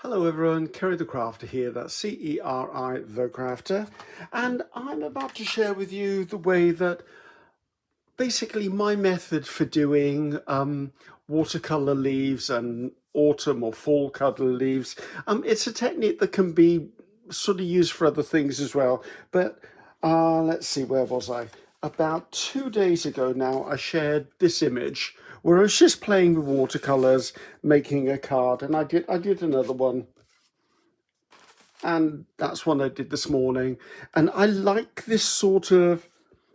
Hello everyone, Ceri the Crafter here, that's C-E-R-I the Crafter, and I'm about to share with you the way that basically my method for doing watercolor leaves and autumn or fall color leaves. It's a technique that can be sort of used for other things as well, but let's see, where was I? About 2 days ago now, I shared this image where I was just playing with watercolors, making a card, and I did another one, and that's one I did this morning. And I like this sort of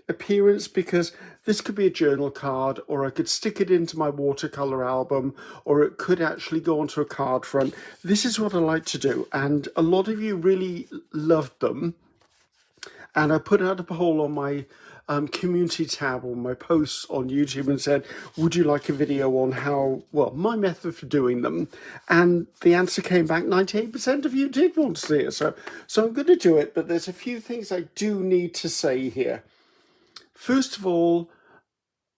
appearance because this could be a journal card, or I could stick it into my watercolor album, or it could actually go onto a card front. This is what I like to do, and a lot of you really loved them. And I put out a poll on my community tab on my posts on YouTube and said, would you like a video on how, well, my method for doing them? And the answer came back, 98% of you did want to see it. So I'm going to do it, but there's a few things I do need to say here. First of all,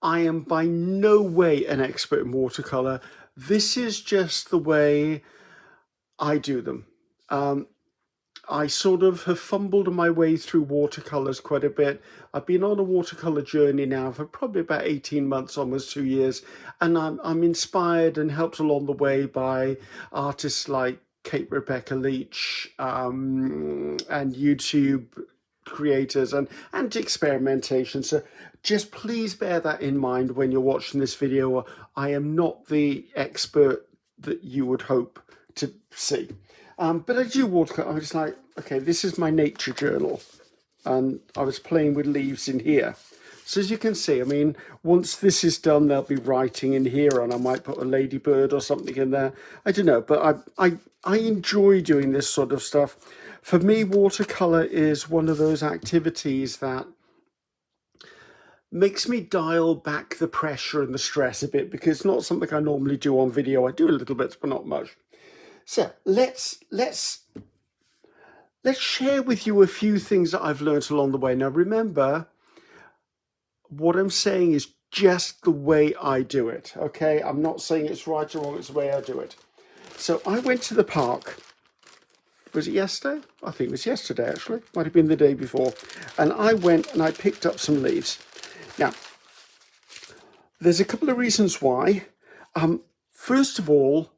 I am by no way an expert in watercolor. This is just the way I do them. I sort of have fumbled my way through watercolors quite a bit. I've been on a watercolor journey now for probably about 18 months, almost 2 years, and I'm inspired and helped along the way by artists like Kate Rebecca Leach and YouTube creators and experimentation. So just please bear that in mind when you're watching this video. I am not the expert that you would hope to see. But I do watercolor. I was like, okay, this is my nature journal, and I was playing with leaves in here. So as you can see, I mean, once this is done, there'll be writing in here, and I might put a ladybird or something in there. I don't know, but I enjoy doing this sort of stuff. For me, watercolor is one of those activities that makes me dial back the pressure and the stress a bit, because it's not something I normally do on video. I do a little bit, but not much. So let's share with you a few things that I've learned along the way. Now remember, what I'm saying is just the way I do it, okay? I'm not saying it's right or wrong, it's the way I do it. So I went to the park. Was it yesterday? I think it was yesterday, actually. Might have been the day before. And I went and I picked up some leaves. Now, there's a couple of reasons why. First of all,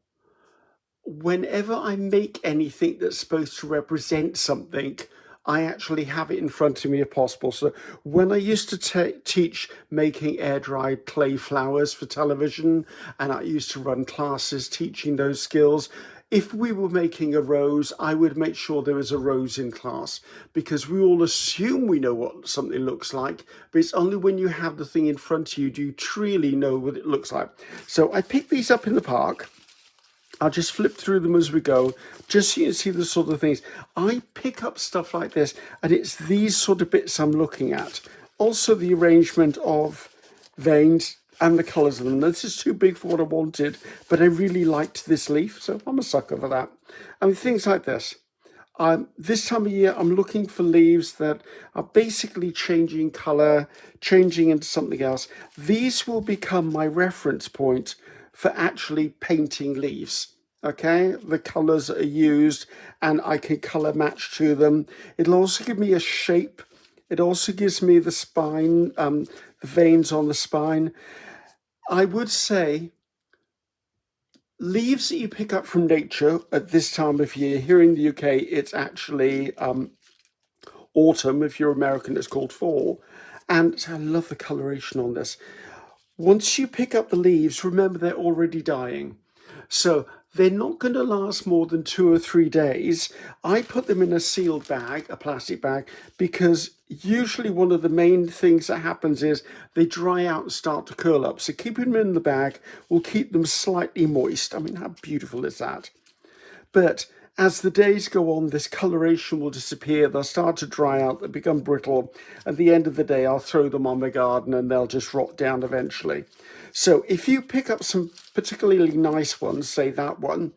whenever I make anything that's supposed to represent something, I actually have it in front of me if possible. So when I used to teach making air-dried clay flowers for television, and I used to run classes teaching those skills, if we were making a rose, I would make sure there was a rose in class, because we all assume we know what something looks like, but it's only when you have the thing in front of you do you truly know what it looks like. So I picked these up in the park. I'll just flip through them as we go, just so you can see the sort of things. I pick up stuff like this, and it's these sort of bits I'm looking at. Also the arrangement of veins and the colours of them. This is too big for what I wanted, but I really liked this leaf, so I'm a sucker for that. And things like this. This time of year, I'm looking for leaves that are basically changing colour, changing into something else. These will become my reference point for actually painting leaves. Okay, the colours are used and I can colour match to them. It'll also give me a shape. It also gives me the spine, the veins on the spine. I would say leaves that you pick up from nature at this time of year. Here in the UK, it's actually autumn. If you're American, it's called fall. And I love the coloration on this. Once you pick up the leaves, remember they're already dying. So they're not going to last more than 2 or 3 days. I put them in a sealed bag, a plastic bag, because usually one of the main things that happens is they dry out and start to curl up. So keeping them in the bag will keep them slightly moist. I mean, how beautiful is that? But as the days go on, this coloration will disappear. They'll start to dry out, they'll become brittle. At the end of the day, I'll throw them on my garden and they'll just rot down eventually. So if you pick up some particularly nice ones, say that one,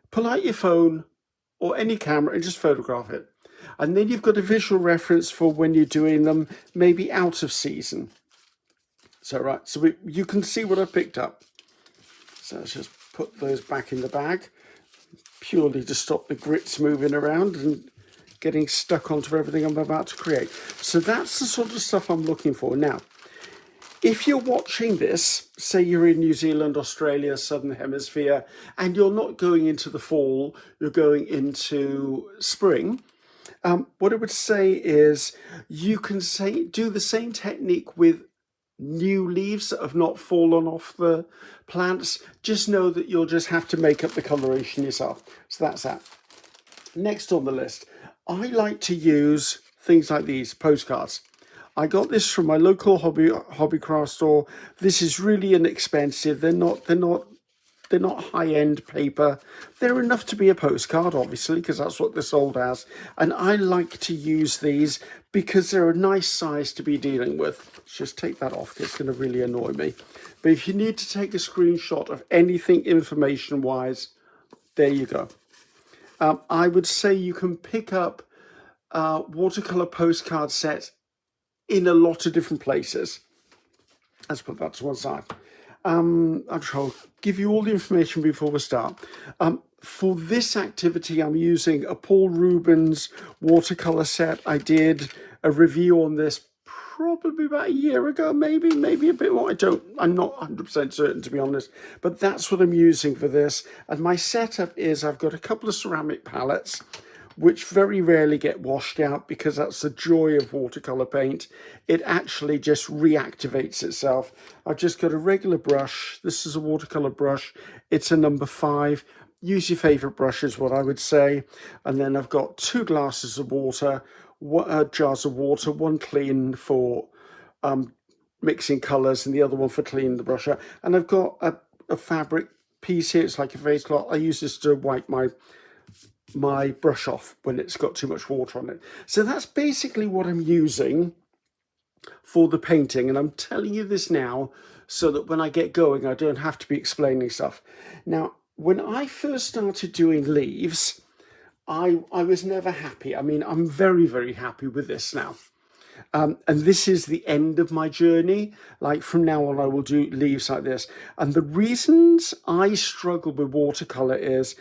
pull out your phone or any camera and just photograph it. And then you've got a visual reference for when you're doing them, maybe out of season. So, right, so you can see what I picked up. So let's just put those back in the bag. purely to stop the grits moving around and getting stuck onto everything I'm about to create. So that's the sort of stuff I'm looking for. Now, if you're watching this, say you're in New Zealand, Australia, Southern Hemisphere, and you're not going into the fall, you're going into spring, what I would say is you can do the same technique with new leaves that have not fallen off the plants. Just know that you'll just have to make up the coloration yourself. So that's that. Next on the list, I like to use things like these postcards. I got this from my local hobby craft store. This is really inexpensive. They're not high-end paper. They're enough to be a postcard, obviously, because that's what they're sold as. And I like to use these because they're a nice size to be dealing with. Let's just take that off. It's going to really annoy me. But if you need to take a screenshot of anything information-wise, there you go. I would say you can pick up watercolor postcard sets in a lot of different places. Let's put that to one side. I'll give you all the information before we start. For this activity, I'm using a Paul Rubens watercolor set. I did a review on this probably about a year ago, maybe a bit more. I'm not 100% certain, to be honest, but that's what I'm using for this. And my setup is I've got a couple of ceramic palettes, which very rarely get washed out because that's the joy of watercolor paint. It actually just reactivates itself. I've just got a regular brush. This is a watercolor brush. It's a number 5. Use your favorite brush is what I would say. And then I've got 2 glasses of water, jars of water, one clean for mixing colors and the other one for cleaning the brush out. And I've got a fabric piece here. It's like a vase cloth. I use this to wipe my brush off when it's got too much water on it. So that's basically what I'm using for the painting, and I'm telling you this now so that when I get going I don't have to be explaining stuff. Now, when I first started doing leaves, I was never happy. I mean, I'm very, very happy with this now. And this is the end of my journey. Like from now on, I will do leaves like this. And the reasons I struggle with watercolor is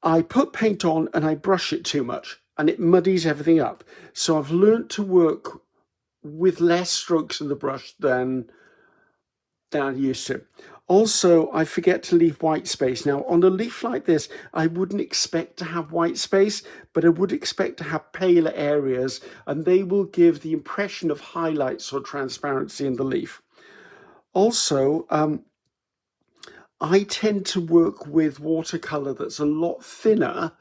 I put paint on and I brush it too much and it muddies everything up. So I've learned to work with less strokes of the brush than I used to. Also, I forget to leave white space. Now, on a leaf like this, I wouldn't expect to have white space, but I would expect to have paler areas, and they will give the impression of highlights or transparency in the leaf. Also, I tend to work with watercolor that's a lot thinner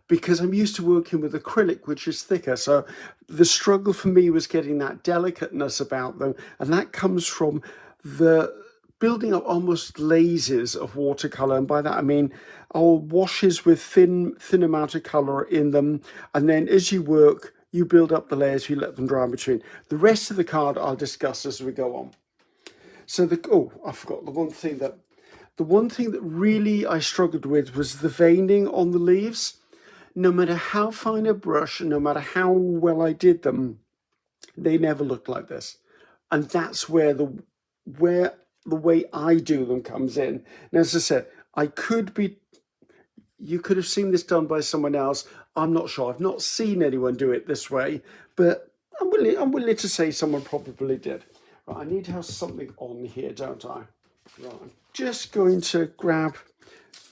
because I'm used to working with acrylic, which is thicker. So the struggle for me was getting that delicateness about them. And that comes from the building up almost layers of watercolor. And by that, I mean, I'll washes with thin amount of color in them. And then as you work, you build up the layers, you let them dry in between. The rest of the card I'll discuss as we go on. So I forgot the one thing that really I struggled with was the veining on the leaves. No matter how fine a brush, no matter how well I did them, they never looked like this. And that's where the way I do them comes in. And as I said, you could have seen this done by someone else. I'm not sure. I've not seen anyone do it this way, but I'm willing to say someone probably did. Right, I need to have something on here, don't I? Right, I'm just going to grab,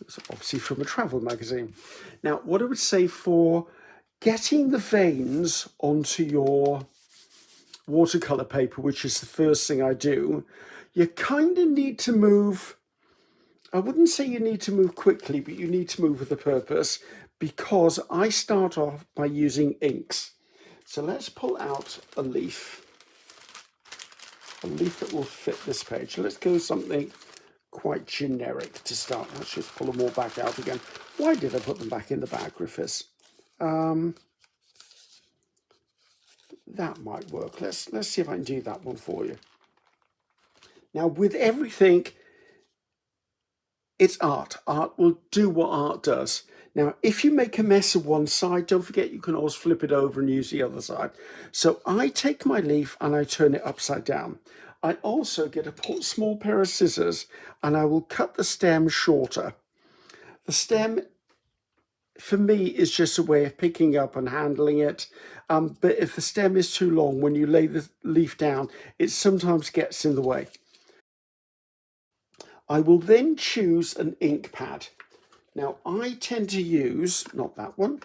it's obviously from a travel magazine. Now, what I would say for getting the veins onto your watercolor paper, which is the first thing I do, you kind of need to move. I wouldn't say you need to move quickly, but you need to move with a purpose, because I start off by using inks. So let's pull out a leaf that will fit this page. Let's go something quite generic to start. Let's just pull them all back out again. Why did I put them back in the bag, Griffiths? That might work. Let's see if I can do that one for you. Now, with everything, it's art. Art will do what art does. Now, if you make a mess of one side, don't forget you can always flip it over and use the other side. So I take my leaf and I turn it upside down. I also get a small pair of scissors and I will cut the stem shorter. The stem, for me, is just a way of picking up and handling it. But if the stem is too long, when you lay the leaf down, it sometimes gets in the way. I will then choose an ink pad. Now, I tend to use, not that one,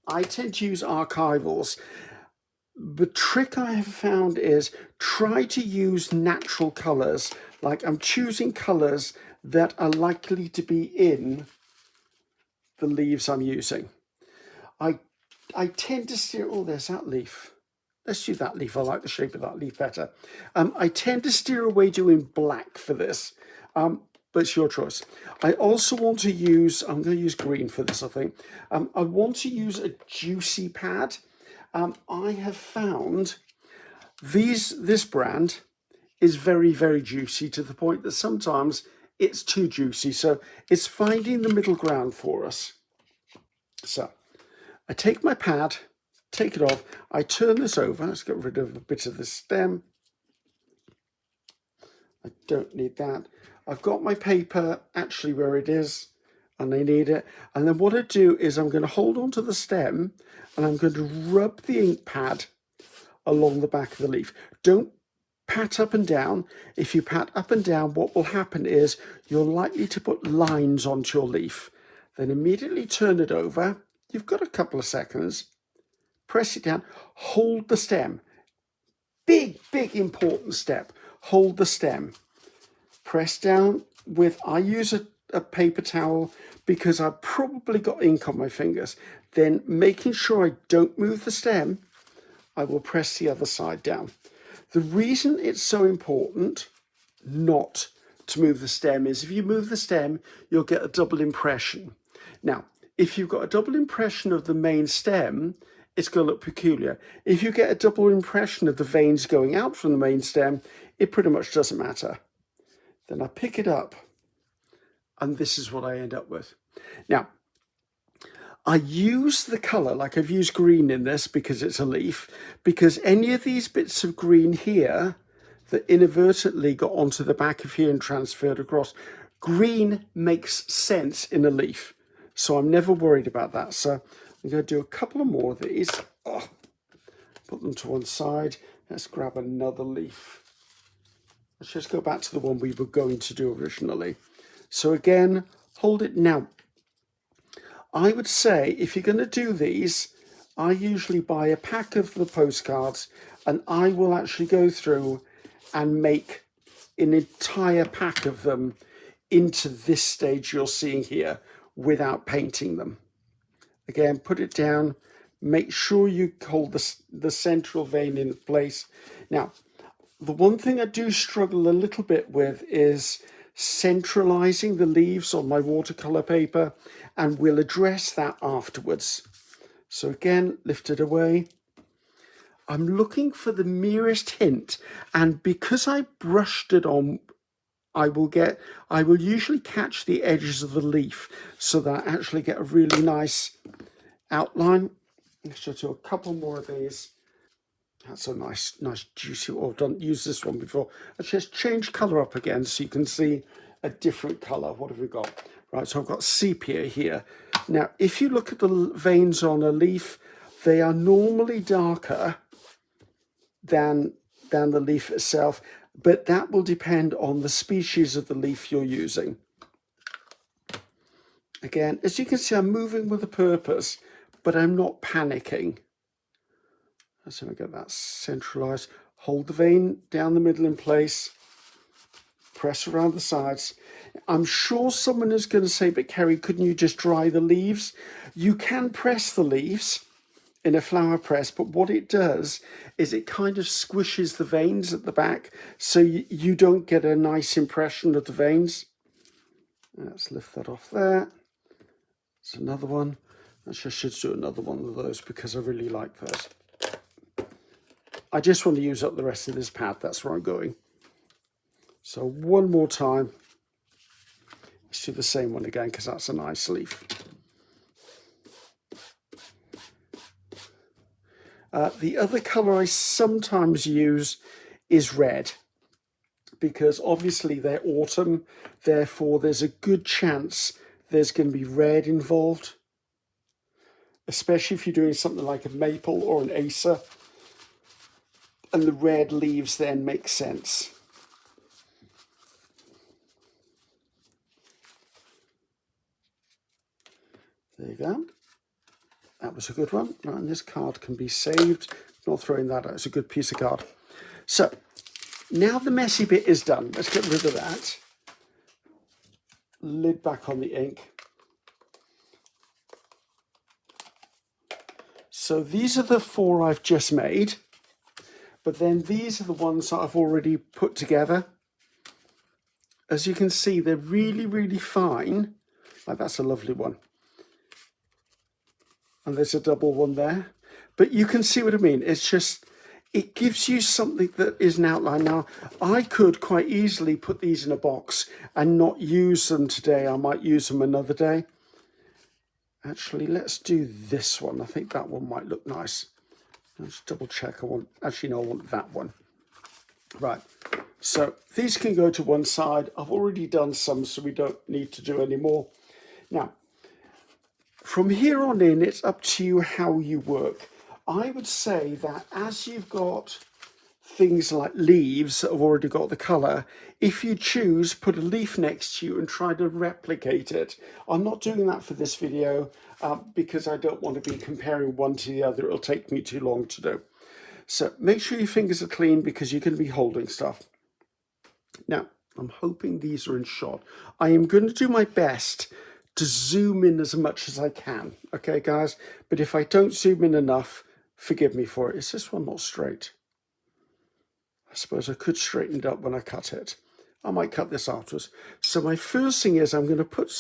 I tend to use archivals. The trick I have found is try to use natural colours. Like I'm choosing colours that are likely to be in the leaves I'm using. I tend to steer, oh, there's that leaf. Let's do that leaf. I like the shape of that leaf better. I tend to steer away doing black for this, but it's your choice. I also want to use, I'm going to use green for this, I think. I want to use a juicy pad. I have found this brand is very, very juicy to the point that sometimes it's too juicy. So it's finding the middle ground for us. So I take my pad, take it off, I turn this over, let's get rid of a bit of the stem. I don't need that. I've got my paper actually where it is, and I need it. And then what I do is I'm going to hold on to the stem and I'm going to rub the ink pad along the back of the leaf. Don't pat up and down. If you pat up and down, what will happen is you're likely to put lines onto your leaf. Then immediately turn it over. You've got a couple of seconds. Press it down. Hold the stem. Big, big important step. Hold the stem. Press down with, I use a paper towel because I've probably got ink on my fingers. Then making sure I don't move the stem, I will press the other side down. The reason it's so important not to move the stem is if you move the stem, you'll get a double impression. Now, if you've got a double impression of the main stem, it's going to look peculiar. If you get a double impression of the veins going out from the main stem, it pretty much doesn't matter. Then I pick it up, and this is what I end up with. Now, I use the colour, like I've used green in this because it's a leaf, because any of these bits of green here that inadvertently got onto the back of here and transferred across, green makes sense in a leaf. So I'm never worried about that. So I'm going to do a couple of more of these. Oh, put them to one side. Let's grab another leaf. Let's just go back to the one we were going to do originally. So again, hold it now. I would say if you're going to do these, I usually buy a pack of the postcards and I will actually go through and make an entire pack of them into this stage you're seeing here without painting them. Again, put it down, make sure you hold the central vein in place. Now, the one thing I do struggle a little bit with is centralizing the leaves on my watercolor paper, and we'll address that afterwards. So again, lift it away. I'm looking for the merest hint, and because I brushed it on, I will usually catch the edges of the leaf so that I actually get a really nice outline. Let's just do a couple more of these. That's a nice juicy, oh, I've done use this one before. Let's just change colour up again so you can see a different colour. What have we got? Right, so I've got sepia here. Now, if you look at the veins on a leaf, they are normally darker than the leaf itself, but that will depend on the species of the leaf you're using. Again, as you can see, I'm moving with a purpose, but I'm not panicking. So we get that centralized. Hold the vein down the middle in place. Press around the sides. I'm sure someone is going to say, but Ceri, couldn't you just dry the leaves? You can press the leaves in a flower press, but what it does is it kind of squishes the veins at the back, so you don't get a nice impression of the veins. Let's lift that off there. It's another one. I should do another one of those because I really like those. I just want to use up the rest of this pad. That's where I'm going. So one more time. Let's do the same one again because that's a nice leaf. The other colour I sometimes use is red, because obviously they're autumn, therefore there's a good chance there's going to be red involved, especially if you're doing something like a maple or an acer, and the red leaves then make sense. There you go. That was a good one. Right, and this card can be saved. Not throwing that out. It's a good piece of card. So now the messy bit is done. Let's get rid of that. Lid back on the ink. So these are the 4 I've just made, but then these are the ones that I've already put together. As you can see, they're really, really fine. Like, that's a lovely one. And there's a double one there. But you can see what I mean. It's just, it gives you something that is an outline. Now, I could quite easily put these in a box and not use them today. I might use them another day. Actually, let's do this one. I think that one might look nice. Let's double check. I want that one. Right. So these can go to one side. I've already done some, so we don't need to do any more. Now, from here on in, it's up to you how you work. I would say that as you've got things like leaves that have already got the colour, if you choose, put a leaf next to you and try to replicate it. I'm not doing that for this video because I don't want to be comparing one to the other. It'll take me too long to do. So make sure your fingers are clean because you're going to be holding stuff. Now, I'm hoping these are in shot. I am going to do my best to zoom in as much as I can. Okay, guys? But if I don't zoom in enough, forgive me for it. Is this one not straight? I suppose I could straighten it up when I cut it. I might cut this afterwards. So my first thing is I'm going to put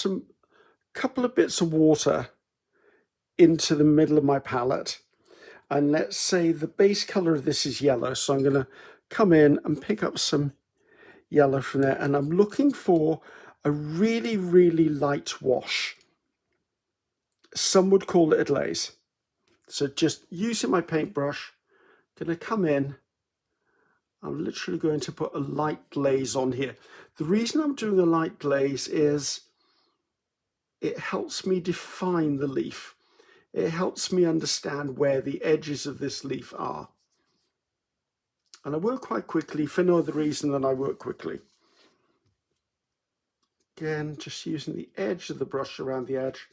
couple of bits of water into the middle of my palette. And let's say the base color of this is yellow. So I'm going to come in and pick up some yellow from there. And I'm looking for a really, really light wash. Some would call it a glaze. So just using my paintbrush, going to come in. I'm literally going to put a light glaze on here. The reason I'm doing a light glaze is it helps me define the leaf. It helps me understand where the edges of this leaf are. And I work quite quickly for no other reason than I work quickly. Again, just using the edge of the brush around the edge.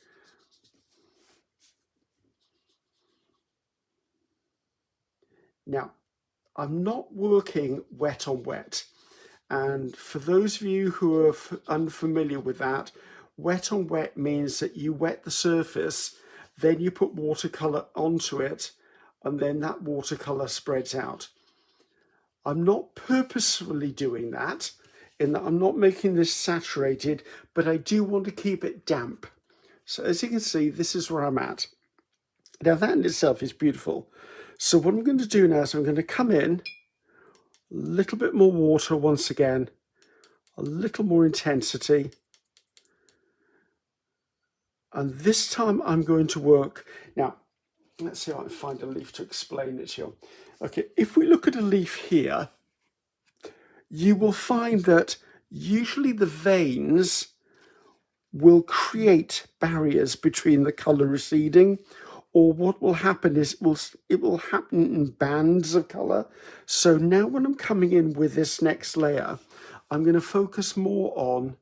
Now, I'm not working wet on wet. And for those of you who are unfamiliar with that, wet on wet means that you wet the surface, then you put watercolour onto it, and then that watercolour spreads out. I'm not purposefully doing that, in that I'm not making this saturated, but I do want to keep it damp. So as you can see, this is where I'm at. Now that in itself is beautiful. So what I'm going to do now is I'm going to come in, a little bit more water once again, a little more intensity. And this time I'm going to work. Now, let's see if I can find a leaf to explain it to you. Okay, if we look at a leaf here, you will find that usually the veins will create barriers between the colour receding, or what will happen is it will happen in bands of colour. So now when I'm coming in with this next layer, I'm going to focus more on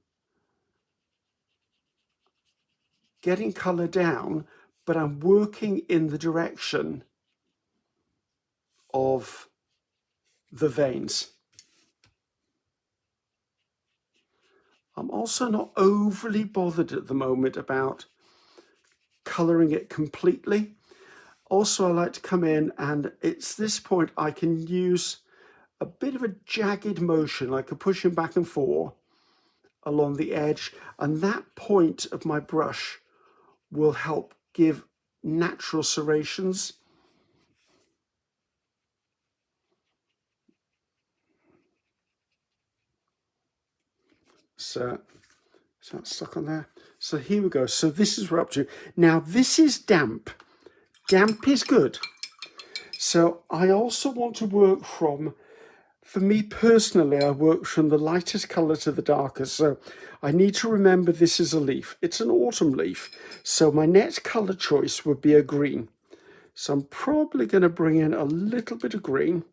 getting colour down, but I'm working in the direction of the veins. I'm also not overly bothered at the moment about colouring it completely. Also, I like to come in, and it's this point I can use a bit of a jagged motion, like a pushing back and forth along the edge, and that point of my brush will help give natural serrations. So that's stuck on there. So here we go. So this is what we're up to. Now this is damp. Damp is good. So I also want to work from For me personally, I work from the lightest colour to the darkest. So I need to remember this is a leaf. It's an autumn leaf. So my next colour choice would be a green. So I'm probably going to bring in a little bit of green.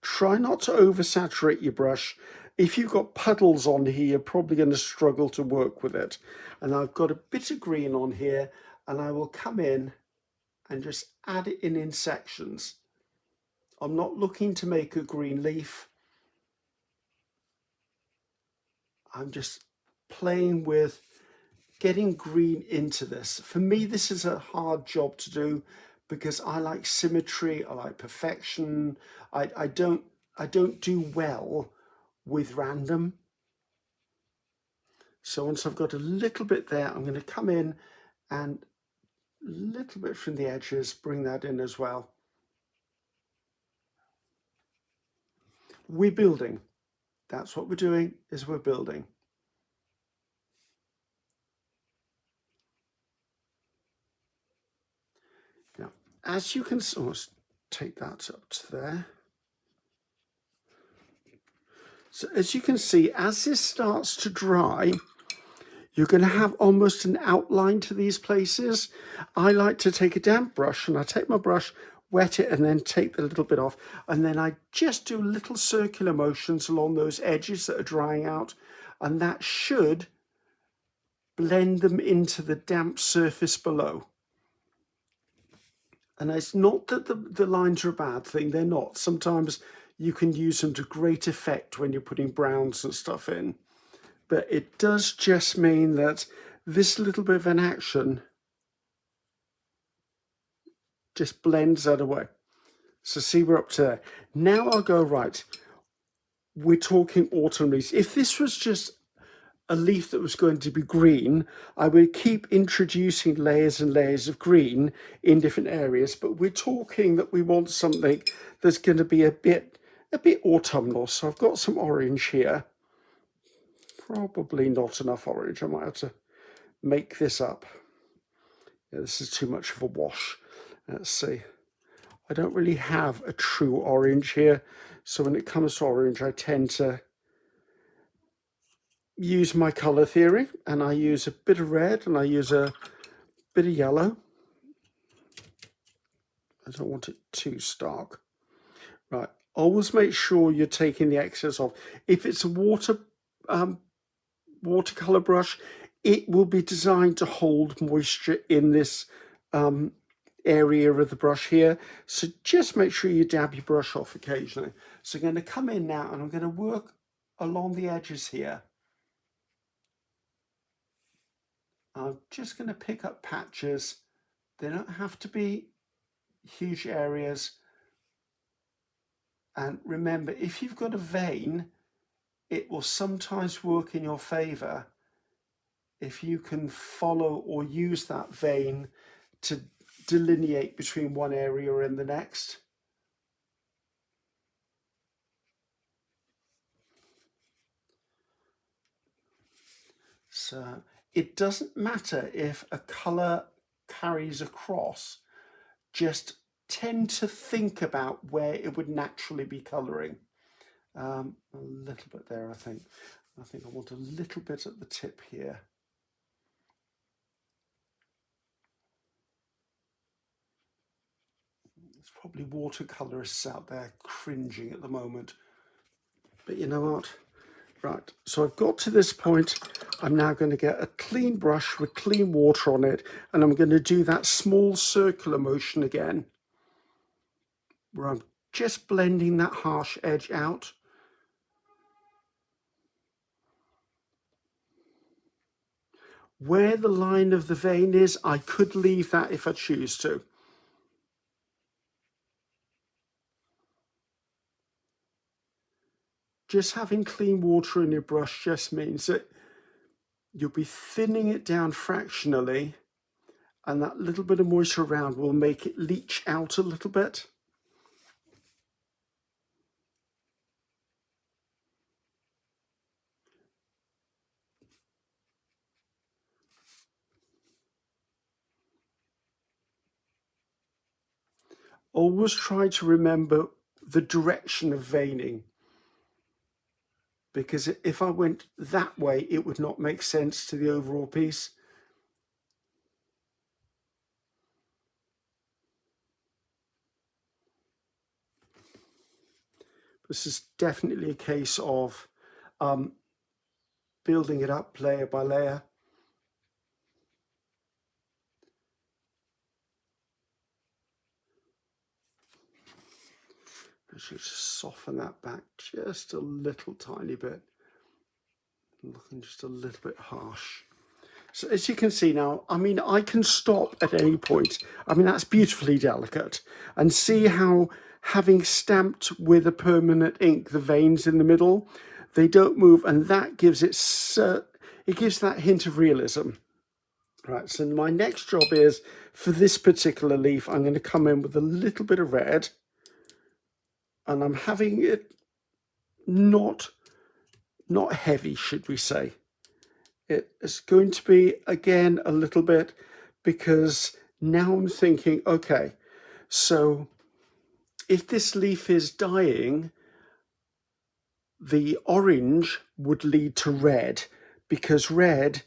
Try not to oversaturate your brush. If you've got puddles on here, you're probably going to struggle to work with it. And I've got a bit of green on here, and I will come in and just add it in sections. I'm not looking to make a green leaf. I'm just playing with getting green into this. For me, this is a hard job to do because I like symmetry, I like perfection. I don't do well with random. So once I've got a little bit there, I'm going to come in and a little bit from the edges, bring that in as well. We're building. That's what we're doing, is we're building. Now, as you can, let's take that up to there. So as you can see, as this starts to dry, you're going to have almost an outline to these places. I like to take a damp brush, and I take my brush, wet it, and then take the little bit off. And then I just do little circular motions along those edges that are drying out. And that should blend them into the damp surface below. And it's not that the lines are a bad thing, they're not. Sometimes you can use them to great effect when you're putting browns and stuff in. But it does just mean that this little bit of an action just blends that away. So see, we're up to there. Now I'll go, right, we're talking autumn leaves. If this was just a leaf that was going to be green, I would keep introducing layers and layers of green in different areas, but we're talking that we want something that's going to be a bit autumnal. So I've got some orange here. Probably not enough orange. I might have to make this up. Yeah, this is too much of a wash. Let's see. I don't really have a true orange here. So when it comes to orange, I tend to use my color theory, and I use a bit of red and I use a bit of yellow. I don't want it too stark. Right, always make sure you're taking the excess off. If it's a watercolor brush, it will be designed to hold moisture in this area of the brush here. So just make sure you dab your brush off occasionally. So I'm going to come in now and I'm going to work along the edges here. I'm just going to pick up patches. They don't have to be huge areas. And remember, if you've got a vein, it will sometimes work in your favor if you can follow or use that vein to delineate between one area and the next. So it doesn't matter if a color carries across, just tend to think about where it would naturally be coloring. A little bit there, I think. I think I want a little bit at the tip here. There's probably watercolorists out there cringing at the moment. But you know what? Right, so I've got to this point. I'm now going to get a clean brush with clean water on it, and I'm going to do that small circular motion again, where I'm just blending that harsh edge out. Where the line of the vein is, I could leave that if I choose to. Just having clean water in your brush just means that you'll be thinning it down fractionally, and that little bit of moisture around will make it leach out a little bit. Always try to remember the direction of veining. Because if I went that way, it would not make sense to the overall piece. This is definitely a case of building it up layer by layer. I should just soften that back just a little tiny bit. Looking just a little bit harsh. So as you can see now, I mean, I can stop at any point. I mean, that's beautifully delicate. And see how, having stamped with a permanent ink, the veins in the middle, they don't move, and that gives it gives that hint of realism. Right, so my next job is, for this particular leaf, I'm going to come in with a little bit of red, and I'm having it not heavy, should we say. It's going to be, again, a little bit, because now I'm thinking, okay, so if this leaf is dying, the orange would lead to red, because red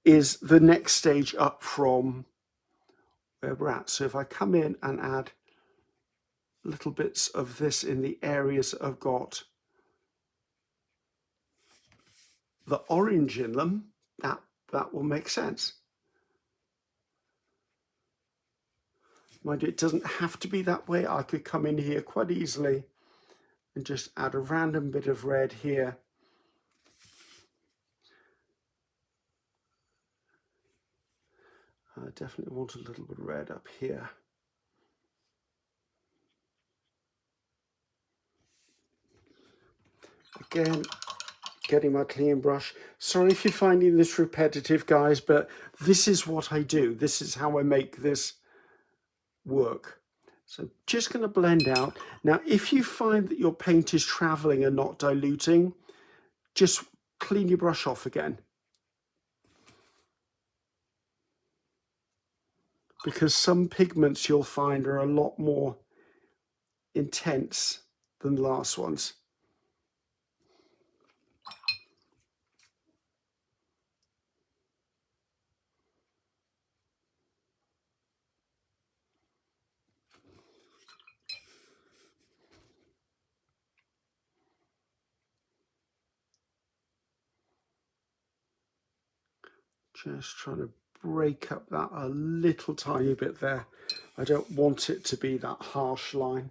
is the next stage up from where we're at. So if I come in and add little bits of this in the areas that I've got the orange in them, that will make sense. Mind you, it doesn't have to be that way. I could come in here quite easily and just add a random bit of red here. I definitely want a little bit of red up here. Again, getting my clean brush. Sorry if you're finding this repetitive, guys, but this is what I do. This is how I make this work. So just going to blend out. Now, if you find that your paint is traveling and not diluting, just clean your brush off again. Because some pigments you'll find are a lot more intense than the last ones. Just trying to break up that a little tiny bit there. I don't want it to be that harsh line.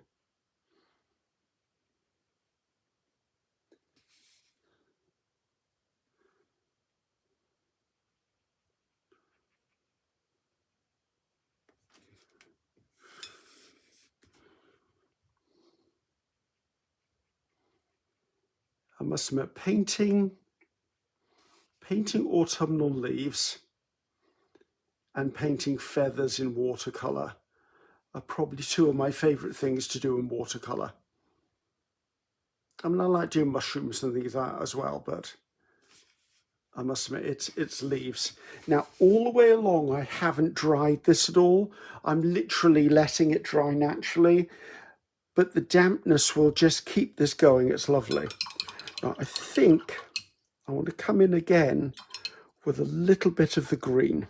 I must admit, painting autumnal leaves and painting feathers in watercolour are probably two of my favourite things to do in watercolour. I mean, I like doing mushrooms and things like that as well, but I must admit, it's leaves. Now, all the way along, I haven't dried this at all. I'm literally letting it dry naturally, but the dampness will just keep this going. It's lovely. Now, I think I want to come in again with a little bit of the green.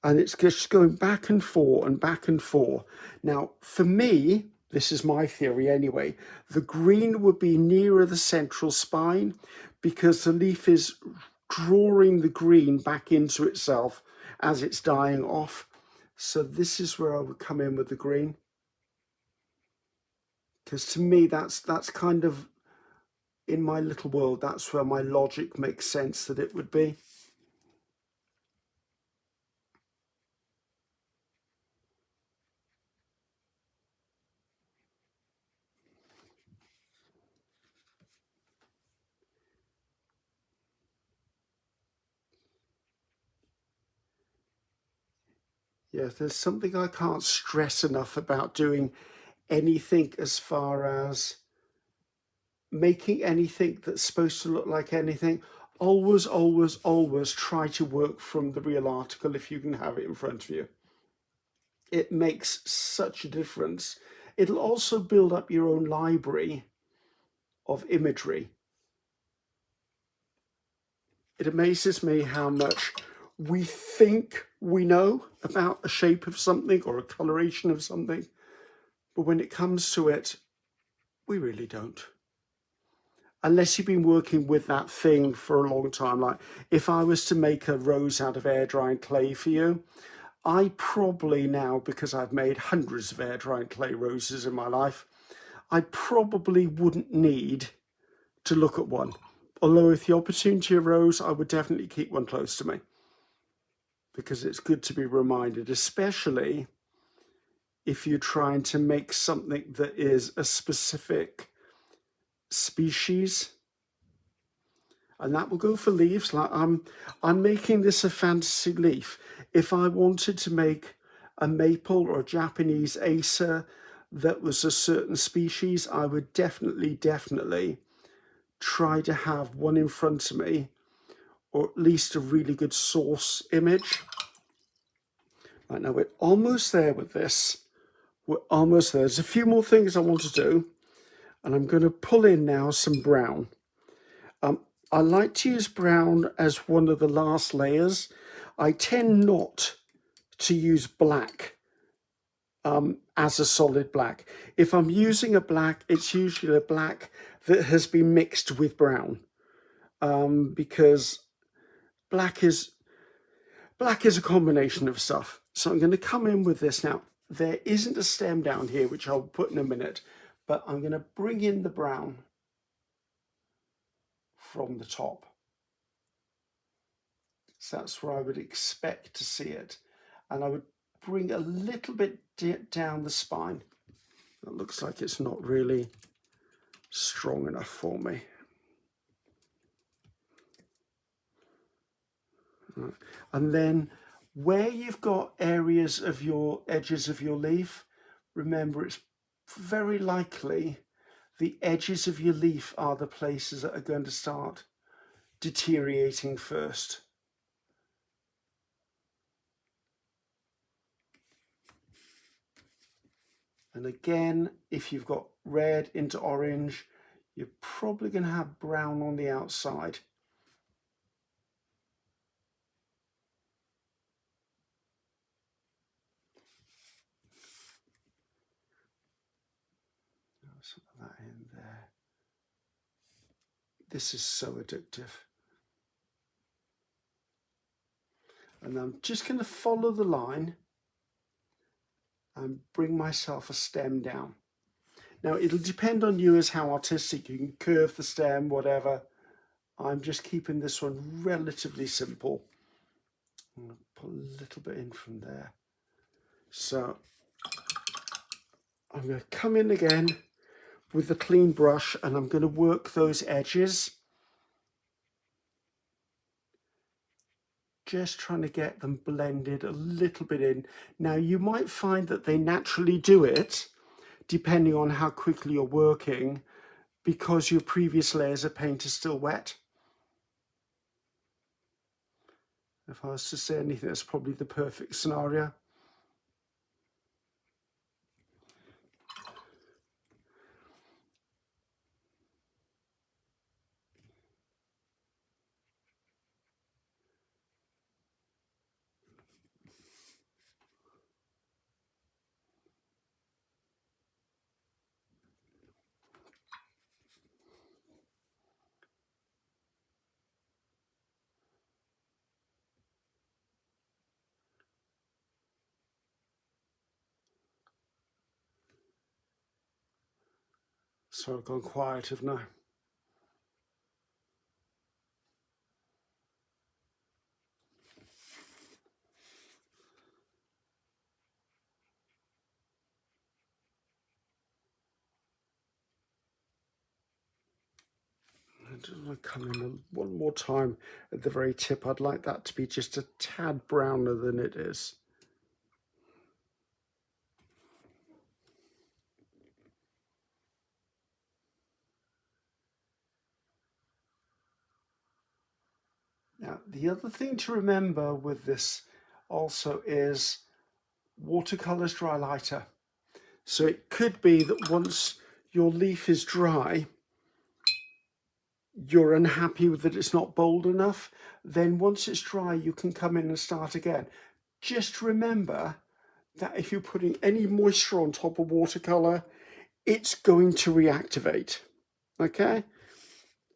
And it's just going back and forth and back and forth. Now, for me, this is my theory anyway, the green would be nearer the central spine because the leaf is drawing the green back into itself as it's dying off. So this is where I would come in with the green. Because to me, that's kind of, in my little world, that's where my logic makes sense that it would be. Yeah, there's something I can't stress enough about doing anything as far as making anything that's supposed to look like anything. Always, always, always try to work from the real article if you can have it in front of you. It makes such a difference. It'll also build up your own library of imagery. It amazes me how much we think we know about a shape of something or a coloration of something, but when it comes to it, we really don't. Unless you've been working with that thing for a long time. Like if I was to make a rose out of air drying clay for you, I probably now, because I've made hundreds of air drying clay roses in my life, I probably wouldn't need to look at one. Although if the opportunity arose, I would definitely keep one close to me, because it's good to be reminded, especially if you're trying to make something that is a specific species. And that will go for leaves. Like I'm making this a fantasy leaf. If I wanted to make a maple or a Japanese acer that was a certain species, I would definitely try to have one in front of me, or at least a really good source image. Right, now we're almost there with this. We're almost there. There's a few more things I want to do, and I'm going to pull in now some brown. I like to use brown as one of the last layers. I tend not to use black as a solid black. If I'm using a black, it's usually a black that has been mixed with brown, because black is a combination of stuff. So I'm going to come in with this now. There isn't a stem down here, which I'll put in a minute, but I'm going to bring in the brown from the top. So that's where I would expect to see it. And I would bring a little bit down the spine. It looks like it's not really strong enough for me. And then where you've got areas of your edges of your leaf, remember it's very likely the edges of your leaf are the places that are going to start deteriorating first. And again, if you've got red into orange, you're probably going to have brown on the outside. Some of that in there. This is so addictive. And I'm just going to follow the line and bring myself a stem down. Now it'll depend on you as how artistic you can curve the stem, whatever. I'm just keeping this one relatively simple. I'm going to put a little bit in from there. So I'm going to come in again with the clean brush and I'm going to work those edges. Just trying to get them blended a little bit in. Now you might find that they naturally do it depending on how quickly you're working, because your previous layers of paint are still wet. If I was to say anything, that's probably the perfect scenario. So I've gone quiet, haven't I? I just want to come in one more time at the very tip. I'd like that to be just a tad browner than it is. Now, the other thing to remember with this also is Watercolours dry lighter. So it could be that once your leaf is dry, you're unhappy with that it's not bold enough. Then once it's dry, you can come in and start again. Just remember that if you're putting any moisture on top of watercolour, it's going to reactivate, okay?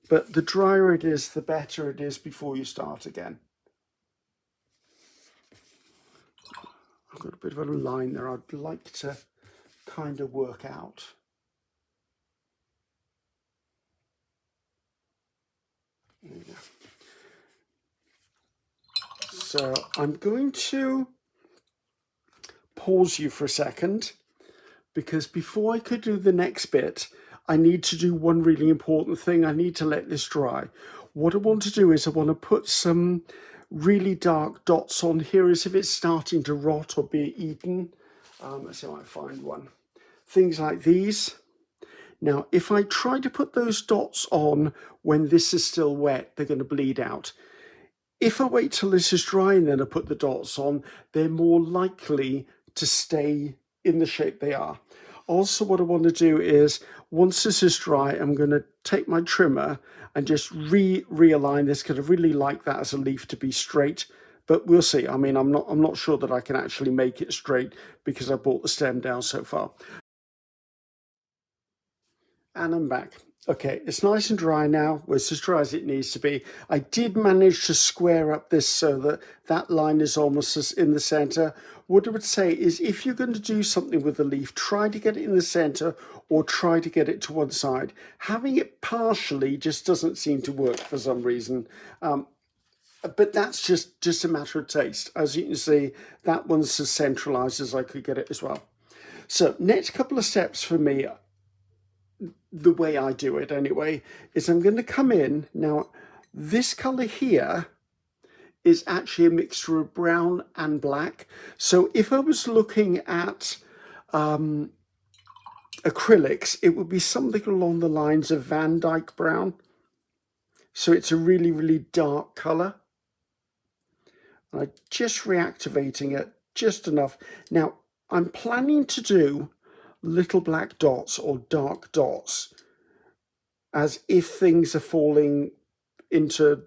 But the drier it is, the better it is before you start again. I've got a bit of a line there I'd like to kind of work out. There you go. So I'm going to pause you for a second, because before I could do the next bit, I need to do one really important thing. I need to let this dry. What I want to do is I want to put some really dark dots on here as if it's starting to rot or be eaten. Let's see if I can find one. Things like these. Now, if I try to put those dots on when this is still wet, they're going to bleed out. If I wait till this is dry and then I put the dots on, they're more likely to stay in the shape they are. Also, what I want to do is, once this is dry, I'm going to take my trimmer and just realign this, because I really like that as a leaf to be straight. But we'll see. I mean, I'm not sure that I can actually make it straight because I brought the stem down so far. And I'm back. Okay, it's nice and dry now. Well, it's as dry as it needs to be. I did manage to square up this so that that line is almost as in the center. What I would say is, if you're going to do something with the leaf, try to get it in the center or try to get it to one side. Having it partially just doesn't seem to work for some reason. But that's just a matter of taste. As you can see, that one's as centralized as I could get it as well. So next couple of steps for me, the way I do it anyway, is I'm going to come in. Now, this color here is actually a mixture of brown and black. So if I was looking at acrylics, it would be something along the lines of Van Dyke brown. So it's a really, really dark color. I'm just reactivating it just enough. Now, I'm planning to do little black dots or dark dots as if things are falling into,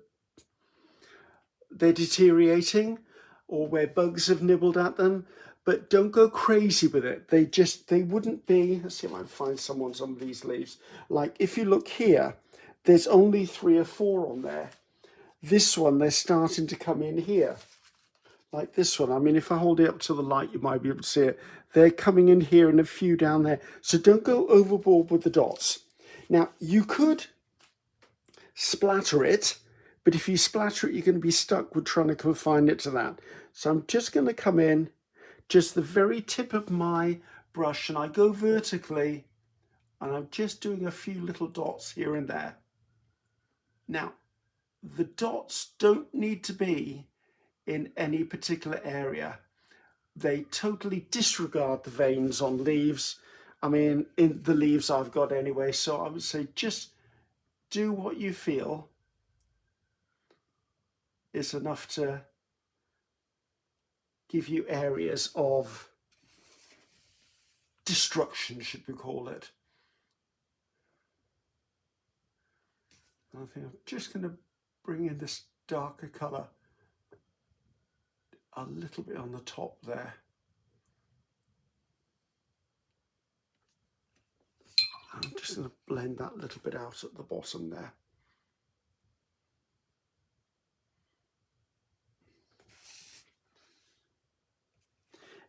they're deteriorating, or where bugs have nibbled at them. But don't go crazy with it. They wouldn't be, let's see if I can find some on some of these leaves. Like if you look here, there's only 3 or 4 on there. This one, they're starting to come in here. Like this one. I mean, if I hold it up to the light, you might be able to see it. They're coming in here and a few down there. So don't go overboard with the dots. Now, you could splatter it, but if you splatter it, you're going to be stuck with trying to confine it to that. So I'm just going to come in, just the very tip of my brush, and I go vertically, and I'm just doing a few little dots here and there. Now, the dots don't need to be in any particular area. They totally disregard the veins on leaves. I mean, in the leaves I've got anyway. So I would say just do what you feel is enough to give you areas of destruction, should we call it. I think I'm just going to bring in this darker colour a little bit on the top there. I'm just going to blend that little bit out at the bottom there.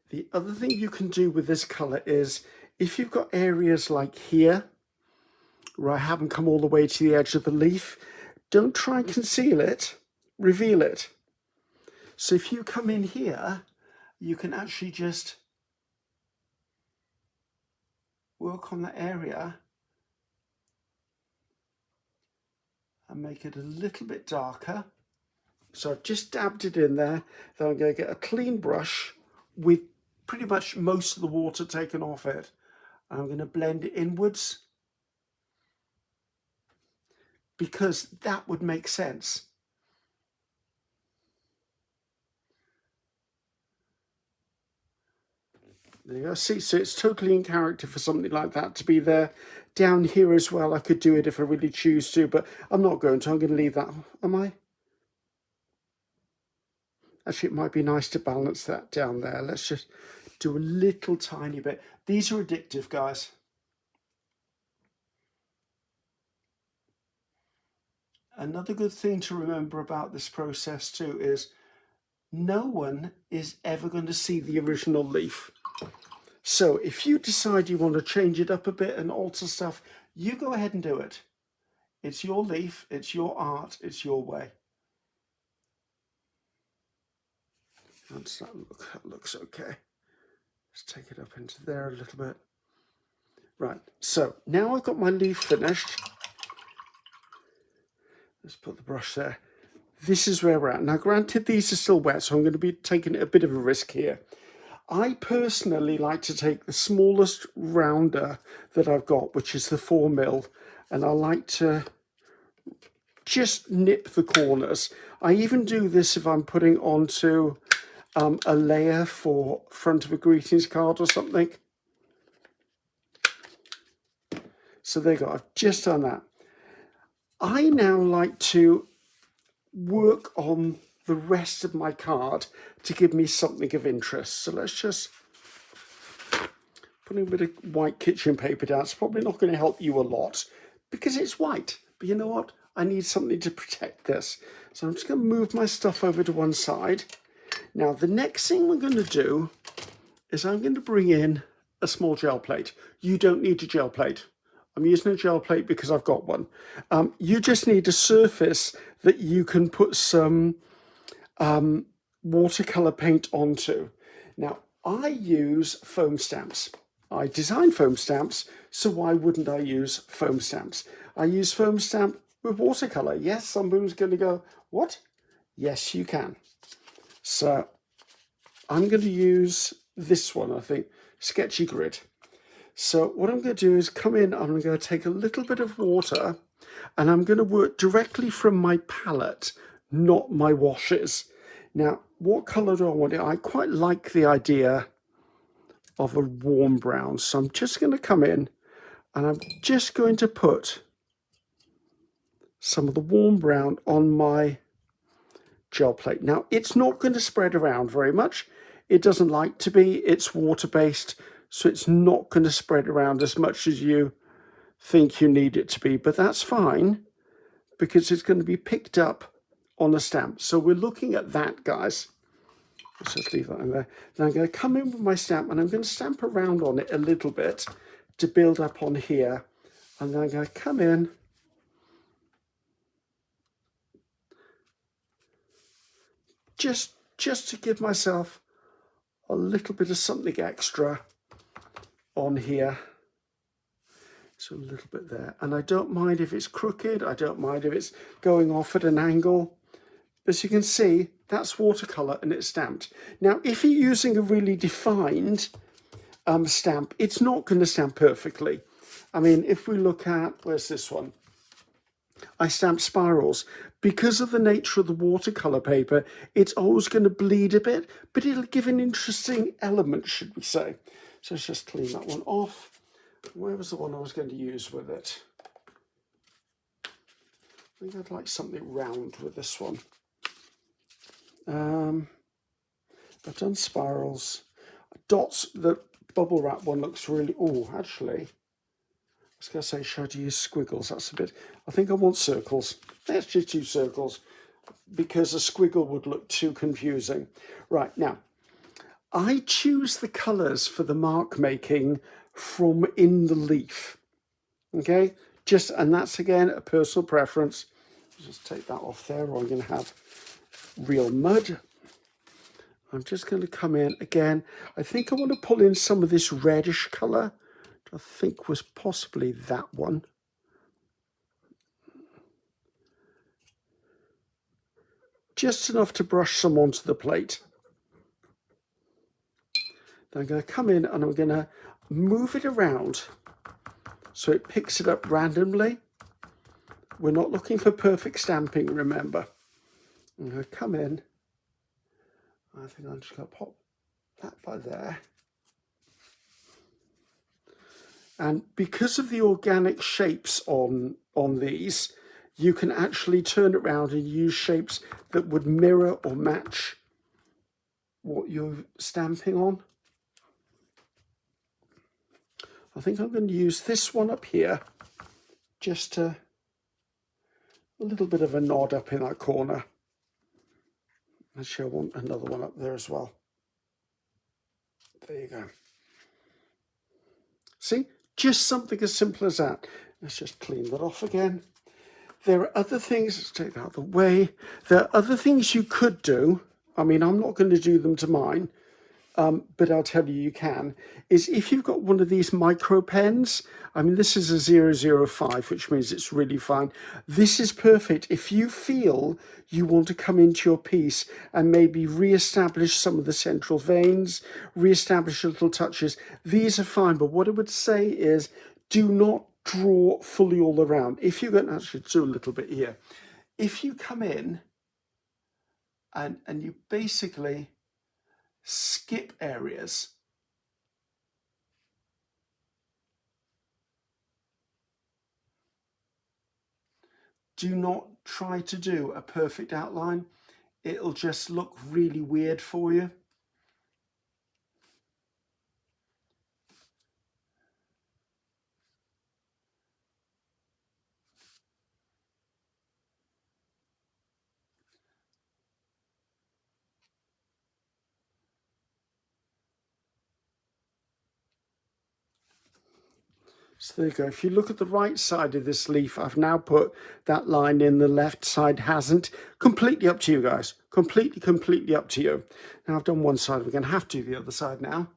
The other thing you can do with this colour is, if you've got areas like here, where I haven't come all the way to the edge of the leaf, don't try and conceal it, reveal it. So if you come in here, you can actually just work on that area and make it a little bit darker. So I've just dabbed it in there. Then I'm going to get a clean brush with pretty much most of the water taken off it. I'm going to blend it inwards, because that would make sense. There you go. See, so it's totally in character for something like that to be there. Down here as well, I could do it if I really choose to, but I'm not going to. I'm going to leave that. Am I? Actually, it might be nice to balance that down there. Let's just do a little tiny bit. These are addictive, guys. Another good thing to remember about this process too is no one is ever going to see the original leaf. So if you decide you want to change it up a bit and alter stuff, you go ahead and do it. It's your leaf, it's your art, it's your way. How does that look? That looks okay. Let's take it up into there a little bit. Right, so now I've got my leaf finished. Let's put the brush there. This is where we're at. Now, granted, these are still wet, so I'm going to be taking a bit of a risk here. I personally like to take the smallest rounder that I've got, which is the 4mm, and I like to just nip the corners. I even do this if I'm putting onto a layer for front of a greetings card or something. So there you go, I've just done that. I now like to work on the rest of my card to give me something of interest. So let's just put a bit of white kitchen paper down. It's probably not going to help you a lot because it's white. But you know what? I need something to protect this. So I'm just going to move my stuff over to one side. Now, the next thing we're going to do is I'm going to bring in a small gel plate. You don't need a gel plate. I'm using a gel plate because I've got one. You just need a surface that you can put some watercolor paint onto. Now, I use foam stamps. I design foam stamps, so why wouldn't I use foam stamps? I use foam stamp with watercolor. Yes, someone's going to go, what? Yes, you can. So I'm going to use this one, I think, Sketchy Grid. So what I'm going to do is come in, I'm going to take a little bit of water, and I'm going to work directly from my palette, not my washes. Now, what colour do I want? I quite like the idea of a warm brown. So I'm just going to come in and I'm just going to put some of the warm brown on my gel plate. Now, it's not going to spread around very much. It doesn't like to be. It's water-based, so it's not going to spread around as much as you think you need it to be. But that's fine because it's going to be picked up on a stamp. So we're looking at that, guys. Let's just leave that in there. Then I'm going to come in with my stamp and I'm going to stamp around on it a little bit to build up on here. And then I'm going to come in just to give myself a little bit of something extra on here. So a little bit there. And I don't mind if it's crooked. I don't mind if it's going off at an angle. As you can see, that's watercolor and it's stamped. Now, if you're using a really defined stamp, it's not going to stamp perfectly. I mean, if we look at, where's this one? I stamp spirals. Because of the nature of the watercolor paper, it's always going to bleed a bit, but it'll give an interesting element, should we say. So let's just clean that one off. Where was the one I was going to use with it? I think I'd like something round with this one. I've done spirals. Dots, the bubble wrap one looks really, oh, actually, I was going to say, should I use squiggles? That's a bit, I think I want circles. Let's just use circles because a squiggle would look too confusing. Right, now, I choose the colours for the mark making from in the leaf. Okay, and that's again a personal preference. Just take that off there, or I'm going to have real mud. I'm just going to come in again. I think I want to pull in some of this reddish colour, which I think was possibly that one. Just enough to brush some onto the plate. Then I'm going to come in and I'm going to move it around so it picks it up randomly. We're not looking for perfect stamping, remember. I'm going to come in. I think I'm just going to pop that by there. And because of the organic shapes on these, you can actually turn it around and use shapes that would mirror or match what you're stamping on. I think I'm going to use this one up here, just to a little bit of a nod up in that corner. Actually, I want another one up there as well. There you go. See, just something as simple as that. Let's just clean that off again. There are other things, let's take that out of the way. There are other things you could do. I mean, I'm not going to do them to mine, but I'll tell you can, is if you've got one of these micro pens, I mean, this is a 005, which means it's really fine. This is perfect if you feel you want to come into your piece and maybe re-establish some of the central veins, re-establish little touches. These are fine, but what I would say is do not draw fully all around. If you're going to actually do a little bit here, if you come in and you basically skip areas, do not try to do a perfect outline. It'll just look really weird for you. So there you go. If you look at the right side of this leaf, I've now put that line in, the left side hasn't. Completely up to you guys. Completely up to you. Now I've done one side, we're going to have to do the other side now.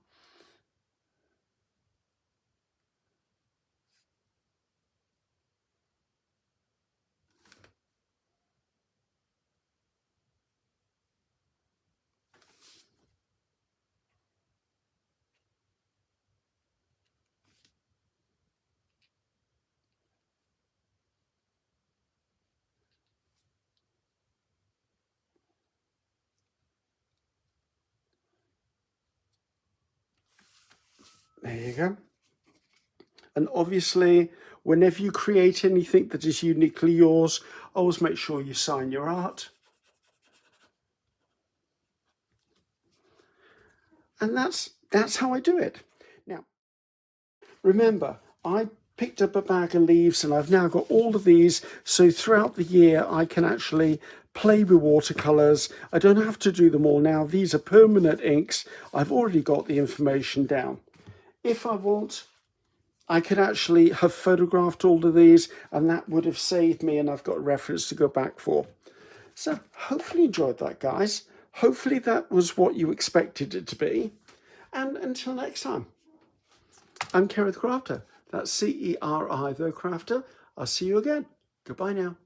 There you go. And obviously, whenever you create anything that is uniquely yours, always make sure you sign your art. And that's how I do it. Now, remember, I picked up a bag of leaves and I've now got all of these. So throughout the year, I can actually play with watercolors. I don't have to do them all now. These are permanent inks. I've already got the information down. If I want, I could actually have photographed all of these and that would have saved me, and I've got a reference to go back for. So hopefully you enjoyed that, guys. Hopefully that was what you expected it to be. And until next time, I'm Ceri the Crafter. That's Ceri the Crafter. I'll see you again. Goodbye now.